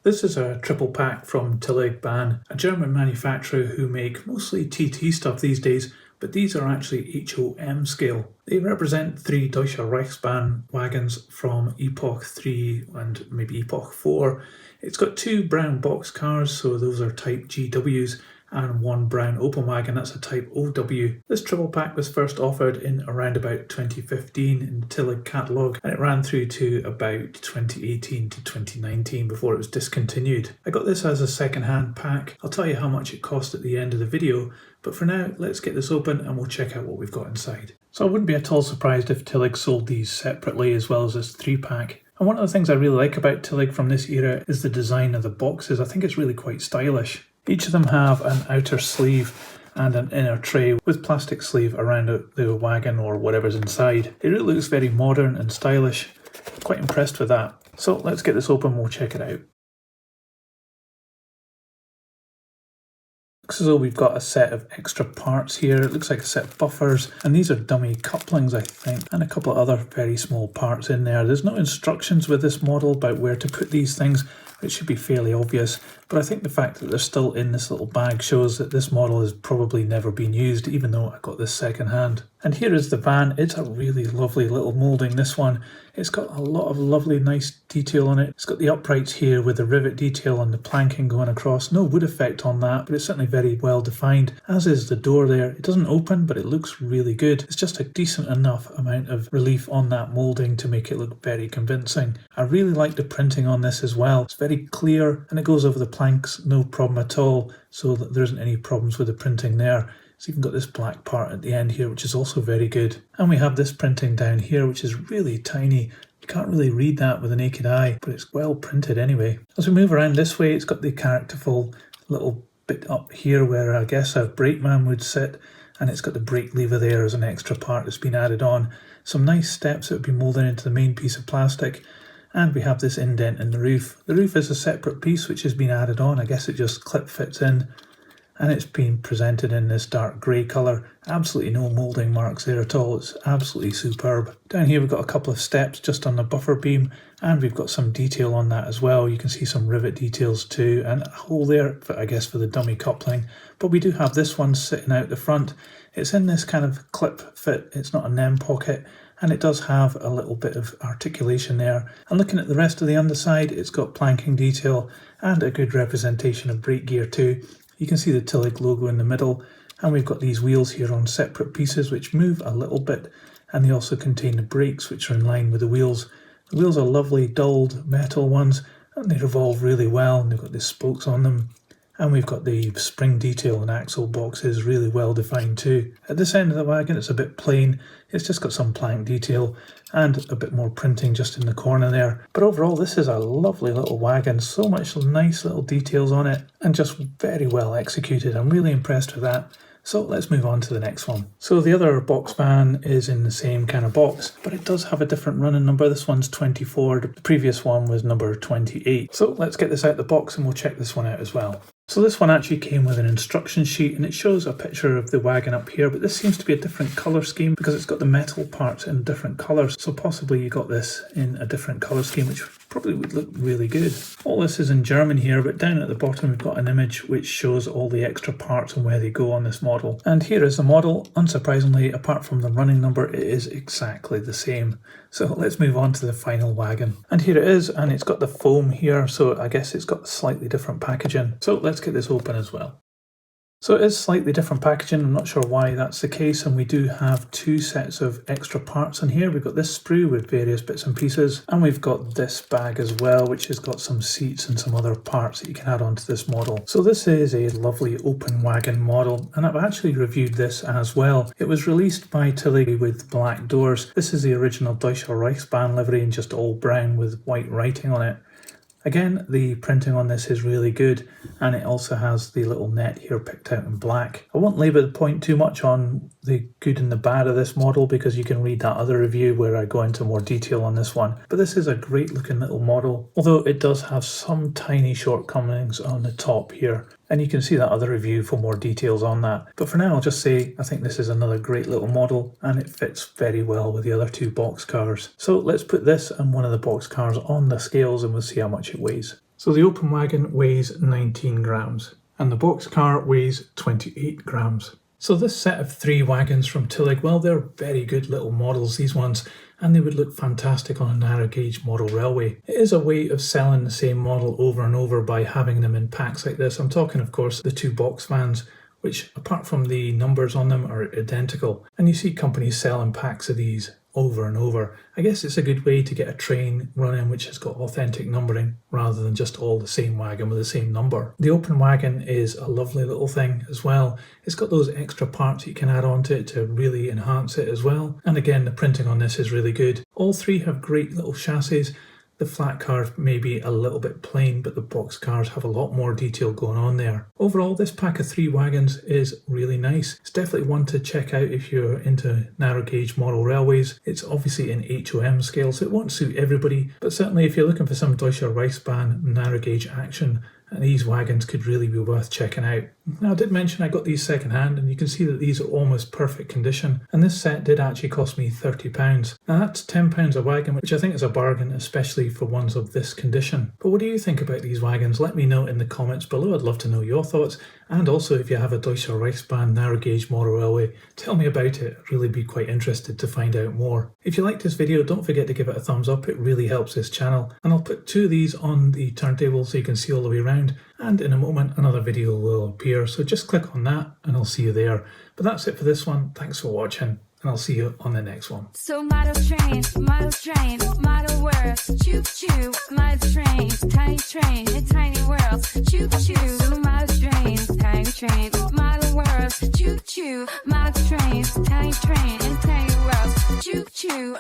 This is a triple pack from Tillig Bahn, a German manufacturer who make mostly TT stuff these days, but these are actually HOM scale. They represent 3 Deutsche Reichsbahn wagons from Epoch 3 and maybe Epoch 4. It's got 2 brown box cars, so those are type GWs, and 1 brown open wagon, that's a type OW. This triple pack was first offered in around about 2015 in the Tillig catalogue, and it ran through to about 2018 to 2019 before it was discontinued. I got this as a second-hand pack. I'll tell you how much it cost at the end of the video, but for now let's get this open and we'll check out what we've got inside. So I wouldn't be at all surprised if Tillig sold these separately as well as this 3-pack. And one of the things I really like about Tillig from this era is the design of the boxes. I think it's really quite stylish. Each of them have an outer sleeve and an inner tray with plastic sleeve around the wagon or whatever's inside. It really looks very modern and stylish. Quite impressed with that. So let's get this open and we'll check it out. Looks as though we've got a set of extra parts here. It looks like a set of buffers, and these are dummy couplings, I think, and a couple of other very small parts in there. There's no instructions with this model about where to put these things. It should be fairly obvious, but I think the fact that they're still in this little bag shows that this model has probably never been used, even though I got this second hand. And here is the van. It's a really lovely little moulding, this one. It's got a lot of lovely nice detail on it. It's got the uprights here with the rivet detail and the planking going across. No wood effect on that, but it's certainly very well defined, as is the door there. It doesn't open, but it looks really good. It's just a decent enough amount of relief on that moulding to make it look very convincing. I really like the printing on this as well. It's very clear and it goes over the planks, no problem at all, so that there isn't any problems with the printing there. It's even got this black part at the end here, which is also very good. And we have this printing down here, which is really tiny. You can't really read that with the naked eye, but it's well printed anyway. As we move around this way, it's got the characterful little bit up here where I guess a brakeman would sit, and it's got the brake lever there as an extra part that's been added on. Some nice steps that would be moulded into the main piece of plastic. And we have this indent in the roof. The roof is a separate piece which has been added on. I guess it just clip fits in. And it's been presented in this dark grey colour. Absolutely no moulding marks there at all. It's absolutely superb. Down here we've got a couple of steps just on the buffer beam, and we've got some detail on that as well. You can see some rivet details too, and a hole there, I guess, for the dummy coupling. But we do have this one sitting out the front. It's in this kind of clip fit. It's not a NEM pocket, and it does have a little bit of articulation there. And looking at the rest of the underside, it's got planking detail and a good representation of brake gear too. You can see the Tillig logo in the middle, and we've got these wheels here on separate pieces which move a little bit, and they also contain the brakes which are in line with the wheels. The wheels are lovely dulled metal ones, and they revolve really well, and they've got the spokes on them. And we've got the spring detail and axle boxes really well defined too. At this end of the wagon it's a bit plain. It's just got some plank detail and a bit more printing just in the corner there. But overall this is a lovely little wagon. So much nice little details on it and just very well executed. I'm really impressed with that. So let's move on to the next one. So the other box van is in the same kind of box, but it does have a different running number. This one's 24, the previous one was number 28. So let's get this out of the box and we'll check this one out as well. So this one actually came with an instruction sheet, and it shows a picture of the wagon up here, but this seems to be a different colour scheme because it's got the metal parts in different colours. So possibly you got this in a different colour scheme, which probably would look really good. All this is in German here, but down at the bottom we've got an image which shows all the extra parts and where they go on this model. And here is the model. Unsurprisingly, apart from the running number, it is exactly the same. So let's move on to the final wagon. And here it is, and it's got the foam here, so I guess it's got slightly different packaging. So let's get this open as well. So it is slightly different packaging. I'm not sure why that's the case, and we do have 2 sets of extra parts in here. We've got this sprue with various bits and pieces, and we've got this bag as well, which has got some seats and some other parts that you can add onto this model. So this is a lovely open wagon model, and I've actually reviewed this as well. It was released by Tillig with black doors. This is the original Deutsche Reichsbahn livery in just all brown with white writing on it. Again, the printing on this is really good, and it also has the little net here picked out in black. I won't labour the point too much on the good and the bad of this model because you can read that other review where I go into more detail on this one. But this is a great looking little model, although it does have some tiny shortcomings on the top here. And you can see that other review for more details on that. But for now, I'll just say I think this is another great little model, and it fits very well with the other 2 box cars. So let's put this and one of the box cars on the scales and we'll see how much it weighs. So the open wagon weighs 19 grams and the box car weighs 28 grams. So this set of 3 wagons from Tillig, well, they're very good little models, these ones, and they would look fantastic on a narrow gauge model railway. It is a way of selling the same model over and over by having them in packs like this. I'm talking, of course, the 2 box vans, which apart from the numbers on them are identical. And you see companies selling packs of these over and over. I guess it's a good way to get a train running which has got authentic numbering rather than just all the same wagon with the same number. The open wagon is a lovely little thing as well. It's got those extra parts you can add onto it to really enhance it as well. And again, the printing on this is really good. All 3 have great little chassis. The flat cars may be a little bit plain, but the box cars have a lot more detail going on there. Overall, this pack of 3 wagons is really nice. It's definitely one to check out if you're into narrow gauge model railways. It's obviously in HOM scale, so it won't suit everybody, but certainly if you're looking for some Deutsche Reichsbahn narrow gauge action, these wagons could really be worth checking out. Now, I did mention I got these second hand, and you can see that these are almost perfect condition, and this set did actually cost me £30. Now that's £10 a wagon, which I think is a bargain, especially for ones of this condition. But what do you think about these wagons? Let me know in the comments below. I'd love to know your thoughts, and also if you have a Deutsche Reichsbahn narrow gauge model railway, tell me about it. I'd really be quite interested to find out more. If you liked this video, don't forget to give it a thumbs up. It really helps this channel, and I'll put 2 of these on the turntable so you can see all the way around. And in a moment another video will appear, so just click on that and I'll see you there. But that's it for this one. Thanks for watching, and I'll see you on the next one. So model train, model worlds, choo choo, model trains, in tiny worlds, choo choo, model trains, tiny train, model worlds, choo choo, model trains, in tiny worlds, choo choo.